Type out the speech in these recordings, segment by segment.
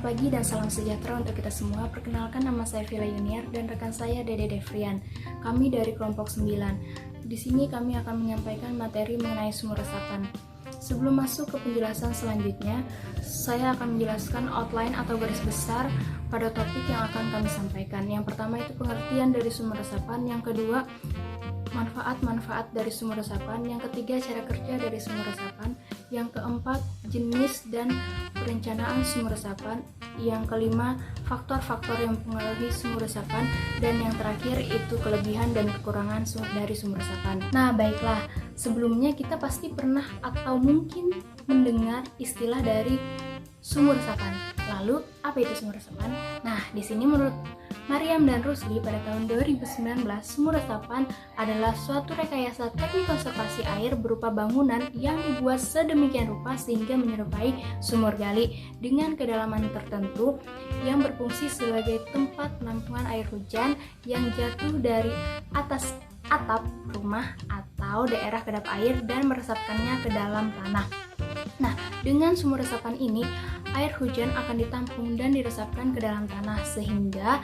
Selamat pagi dan salam sejahtera untuk kita semua. Perkenalkan, nama saya Vila Yuniar dan rekan saya Dede Devrian. Kami dari kelompok 9. Di sini kami akan menyampaikan materi mengenai sumur resapan. Sebelum masuk ke penjelasan selanjutnya, saya akan menjelaskan outline atau garis besar pada topik yang akan kami sampaikan. Yang pertama itu pengertian dari sumur resapan, yang kedua manfaat-manfaat dari sumur resapan, yang ketiga cara kerja dari sumur resapan, yang keempat jenis dan perencanaan sumur resapan, yang kelima faktor-faktor yang mempengaruhi sumur resapan, dan yang terakhir itu kelebihan dan kekurangan dari sumur resapan. Nah, baiklah, sebelumnya kita pasti pernah atau mungkin mendengar istilah dari sumur resapan. Lalu, apa itu sumur resapan? Nah, di sini menurut Mariam dan Rusli pada tahun 2019, sumur resapan adalah suatu rekayasa teknik konservasi air berupa bangunan yang dibuat sedemikian rupa sehingga menyerupai sumur gali dengan kedalaman tertentu yang berfungsi sebagai tempat penampungan air hujan yang jatuh dari atas atap rumah atau daerah kedap air dan meresapkannya ke dalam tanah. Nah, dengan sumur resapan ini, air hujan akan ditampung dan diresapkan ke dalam tanah sehingga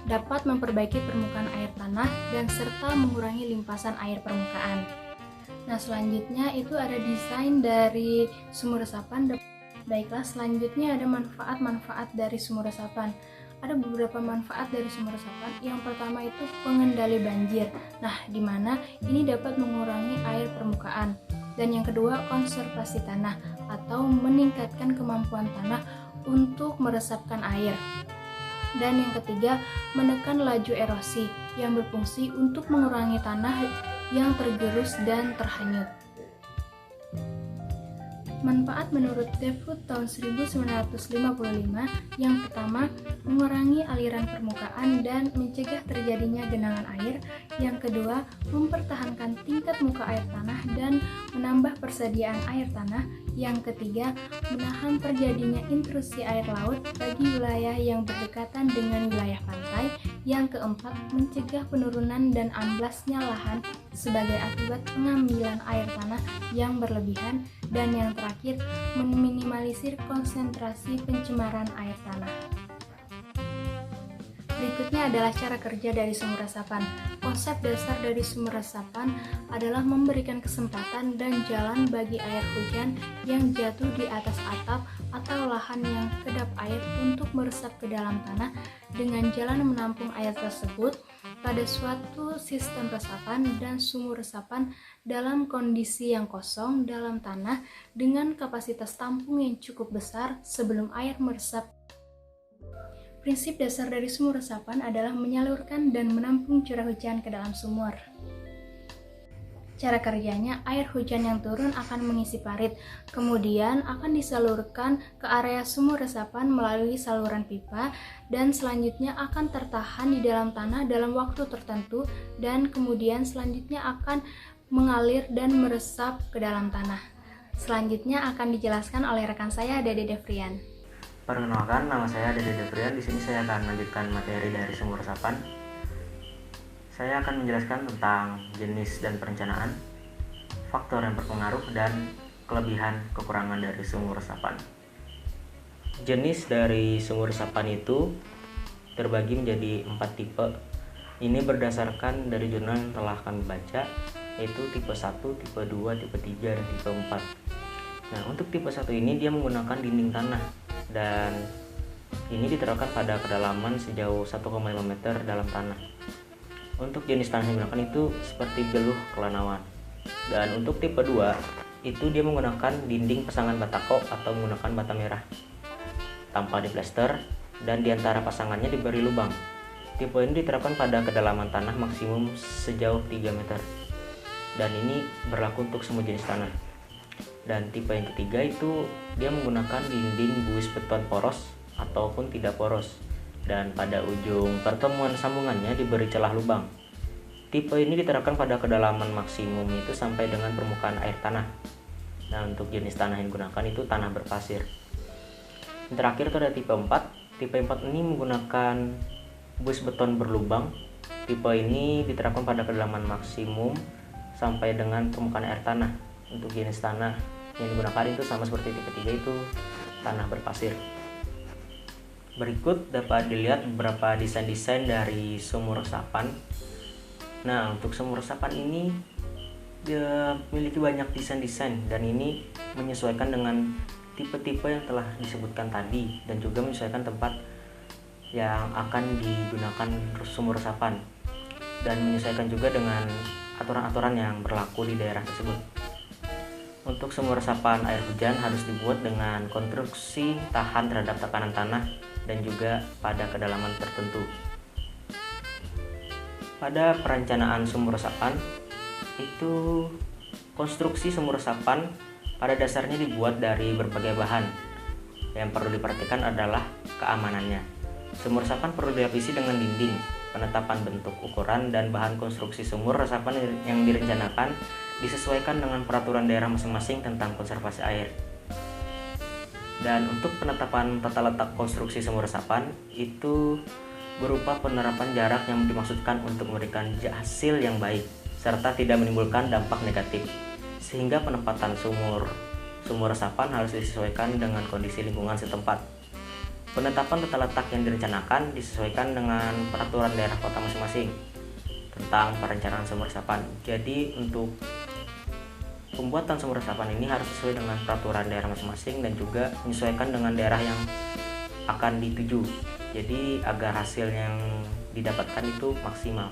dapat memperbaiki permukaan air tanah dan serta mengurangi limpasan air permukaan. Nah, selanjutnya itu ada desain dari sumur resapan. Baiklah, selanjutnya ada manfaat-manfaat dari sumur resapan. Ada beberapa manfaat dari sumur resapan. Yang pertama itu pengendali banjir. Nah, di mana ini dapat mengurangi air permukaan. Dan yang kedua, konservasi tanah atau meningkatkan kemampuan tanah untuk meresapkan air. Dan yang ketiga, menekan laju erosi yang berfungsi untuk mengurangi tanah yang tergerus dan terhanyut. Manfaat menurut Defood tahun 1955, yang pertama, mengurangi aliran permukaan dan mencegah terjadinya genangan air. Yang kedua, mempertahankan tingkat muka air tanah dan menambah persediaan air tanah. Yang ketiga, menahan terjadinya intrusi air laut bagi wilayah yang berdekatan dengan wilayah pantai. Yang keempat, mencegah penurunan dan amblasnya lahan sebagai akibat pengambilan air tanah yang berlebihan. Dan yang terakhir, meminimalisir konsentrasi pencemaran air tanah. Berikutnya adalah cara kerja dari sumur resapan. Konsep dasar dari sumur resapan adalah memberikan kesempatan dan jalan bagi air hujan yang jatuh di atas atap atau lahan yang kedap air untuk meresap ke dalam tanah dengan jalan menampung air tersebut pada suatu sistem resapan dan sumur resapan dalam kondisi yang kosong dalam tanah dengan kapasitas tampung yang cukup besar sebelum air meresap. Prinsip dasar dari sumur resapan adalah menyalurkan dan menampung curah hujan ke dalam sumur. Cara kerjanya, air hujan yang turun akan mengisi parit, kemudian akan disalurkan ke area sumur resapan melalui saluran pipa, dan selanjutnya akan tertahan di dalam tanah dalam waktu tertentu, dan kemudian selanjutnya akan mengalir dan meresap ke dalam tanah. Selanjutnya akan dijelaskan oleh rekan saya, Dede Devrian. Perkenalkan, nama saya Dede Devrian. Di sini saya akan melanjutkan materi dari sumur resapan. Saya akan menjelaskan tentang jenis dan perencanaan, faktor yang berpengaruh, dan kelebihan kekurangan dari sumur resapan. Jenis dari sumur resapan itu terbagi menjadi 4 tipe. Ini berdasarkan dari jurnal yang telah kami baca, yaitu tipe 1, tipe 2, tipe 3, dan tipe 4. Nah, untuk tipe 1 ini dia menggunakan dinding tanah, dan ini diterapkan pada kedalaman sejauh 1,5 meter dalam tanah. Untuk jenis tanah yang digunakan itu seperti geluh kelanawan. Dan untuk tipe 2 itu dia menggunakan dinding pasangan batako atau menggunakan bata merah tanpa diplester, dan diantara pasangannya diberi lubang. Tipe ini diterapkan pada kedalaman tanah maksimum sejauh 3 meter, dan ini berlaku untuk semua jenis tanah. Dan tipe yang ketiga itu dia menggunakan dinding buis beton poros ataupun tidak poros, dan pada ujung pertemuan sambungannya diberi celah lubang. Tipe ini diterapkan pada kedalaman maksimum itu sampai dengan permukaan air tanah. Nah, untuk jenis tanah yang digunakan itu tanah berpasir. Yang terakhir itu ada tipe 4. Tipe 4 ini menggunakan buis beton berlubang. Tipe ini diterapkan pada kedalaman maksimum sampai dengan permukaan air tanah. Untuk jenis tanah yang digunakan itu sama seperti tipe 3, itu tanah berpasir. Berikut dapat dilihat beberapa desain-desain dari sumur resapan. Nah, untuk sumur resapan ini dia memiliki banyak desain-desain, dan ini menyesuaikan dengan tipe-tipe yang telah disebutkan tadi, dan juga menyesuaikan tempat yang akan digunakan sumur resapan, dan menyesuaikan juga dengan aturan-aturan yang berlaku di daerah tersebut. Untuk sumur resapan air hujan harus dibuat dengan konstruksi tahan terhadap tekanan tanah dan juga pada kedalaman tertentu. Pada perencanaan sumur resapan, itu konstruksi sumur resapan pada dasarnya dibuat dari berbagai bahan. Yang perlu diperhatikan adalah keamanannya. Sumur resapan perlu dilapisi dengan dinding. Penetapan bentuk, ukuran, dan bahan konstruksi sumur resapan yang direncanakan disesuaikan dengan peraturan daerah masing-masing tentang konservasi air. Dan untuk penetapan tata letak konstruksi sumur resapan itu berupa penerapan jarak yang dimaksudkan untuk memberikan hasil yang baik serta tidak menimbulkan dampak negatif, sehingga penempatan sumur resapan harus disesuaikan dengan kondisi lingkungan setempat. Penetapan tata letak yang direncanakan disesuaikan dengan peraturan daerah kota masing-masing tentang perencanaan sumur resapan. Jadi untuk pembuatan sumur resapan ini harus sesuai dengan peraturan daerah masing-masing dan juga menyesuaikan dengan daerah yang akan dituju. Jadi agar hasil yang didapatkan itu maksimal.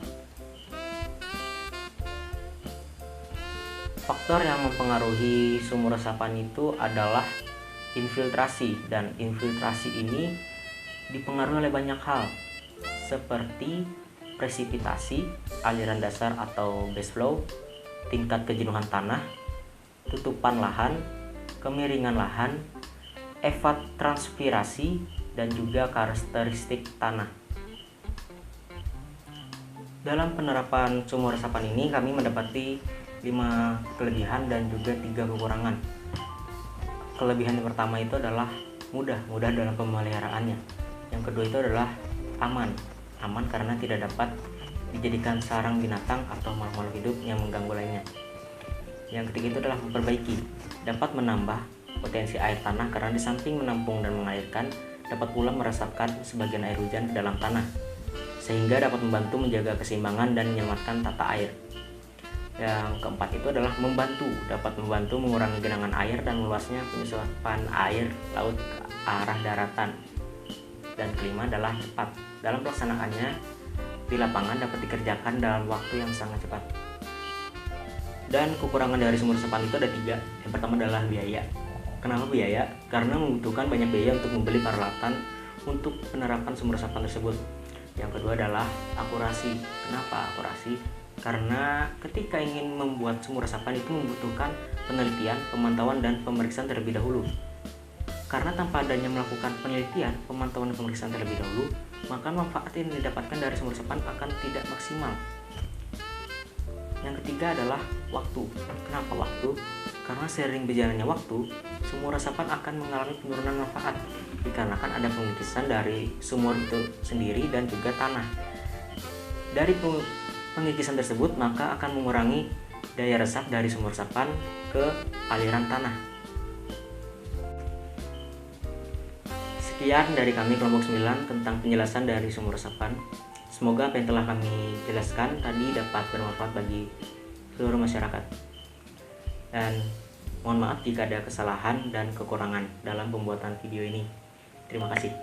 Faktor yang mempengaruhi sumur resapan itu adalah infiltrasi, dan infiltrasi ini dipengaruhi oleh banyak hal seperti presipitasi, aliran dasar atau base flow, tingkat kejenuhan tanah, tutupan lahan, kemiringan lahan, evapotranspirasi, dan juga karakteristik tanah. Dalam penerapan sumur resapan ini kami mendapati 5 kelebihan dan juga 3 kekurangan. Kelebihan yang pertama itu adalah mudah dalam pemeliharaannya. Yang kedua itu adalah aman karena tidak dapat dijadikan sarang binatang atau makhluk hidup yang mengganggu lainnya. Yang ketiga itu adalah memperbaiki, dapat menambah potensi air tanah karena di samping menampung dan mengairkan, dapat pula meresapkan sebagian air hujan ke dalam tanah, sehingga dapat membantu menjaga keseimbangan dan menyelamatkan tata air. Yang keempat itu adalah dapat membantu mengurangi genangan air dan meluasnya penyusupan air laut ke arah daratan. Dan kelima adalah cepat. Dalam pelaksanaannya di lapangan dapat dikerjakan dalam waktu yang sangat cepat. Dan kekurangan dari sumur resapan itu ada 3. Yang pertama adalah biaya. Kenapa biaya? Karena membutuhkan banyak biaya untuk membeli peralatan untuk penerapan sumur resapan tersebut. Yang kedua adalah akurasi. Kenapa akurasi? Karena ketika ingin membuat sumur resapan itu membutuhkan penelitian, pemantauan, dan pemeriksaan terlebih dahulu. Karena tanpa adanya melakukan penelitian, pemantauan, dan pemeriksaan terlebih dahulu, maka manfaat yang didapatkan dari sumur resapan akan tidak maksimal. Yang ketiga adalah waktu. Kenapa waktu? Karena seiring berjalannya waktu, sumur resapan akan mengalami penurunan manfaat dikarenakan ada pengikisan dari sumur itu sendiri dan juga tanah. Dari pengikisan tersebut maka akan mengurangi daya resap dari sumur resapan ke aliran tanah. Sekian dari kami kelompok 9 tentang penjelasan dari sumur resapan. Semoga apa yang telah kami jelaskan tadi dapat bermanfaat bagi seluruh masyarakat. Dan mohon maaf jika ada kesalahan dan kekurangan dalam pembuatan video ini. Terima kasih.